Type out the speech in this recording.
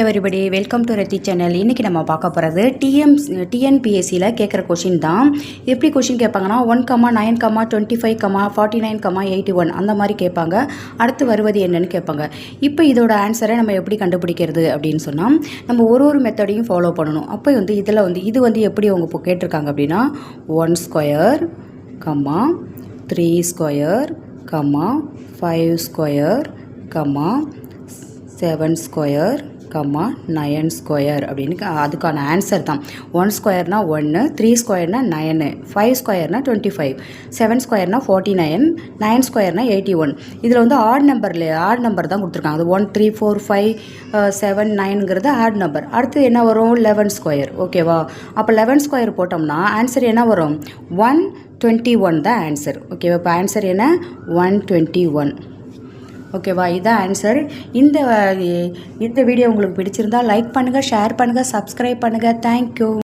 Everybody welcome to Rathi channel. இன்றைக்கி நம்ம பார்க்க போகிறது டிஎன்பிஎஸ்சியில் கேட்குற கொஷின் தான். எப்படி கொஷின் கேட்பாங்கன்னா 1, 9, 25, 49, 81 அந்த மாதிரி கேட்பாங்க. அடுத்து வருவது என்னன்னு கேட்பாங்க. இப்போ இதோட ஆன்சரை நம்ம எப்படி கண்டுபிடிக்கிறது அப்படின்னு சொன்னால் நம்ம ஒரு மெத்தடையும் ஃபாலோ பண்ணணும். அப்போ இது எப்படி அவங்க இப்போ கேட்டிருக்காங்க அப்படின்னா 1 square, 3 square, 5 square, 7 square, 9 square அப்படின்னு அதுக்கான ஆன்சர் தான். 1 ஸ்கொயர்னா 1, 3 ஸ்கொயர்னா 9, 5 ஸ்கொயர்னா 25, 7 ஸ்கொயர்னா 49, 9 ஸ்கொயர்னா 81. இதில் ஆட் நம்பர் தான் கொடுத்துருக்காங்க. அது 1, 3, 4, 5, 7, 9ங்கிறது ஆட் நம்பர். அடுத்து என்ன வரும்? 11 ஸ்கொயர். ஓகேவா? அப்போ 11 ஸ்கொயர் போட்டோம்னா ஆன்சர் என்ன வரும்? 121 தான் ஆன்சர். ஓகேவா? இப்போ ஆன்சர் என்ன? 121. ஓகேவா? இதுதான் ஆன்சர். இந்த வீடியோ உங்களுக்கு பிடிச்சிருந்தா லைக் பண்ணுங்கள், ஷேர் பண்ணுங்கள், சப்ஸ்கிரைப் பண்ணுங்கள். தேங்க்யூ.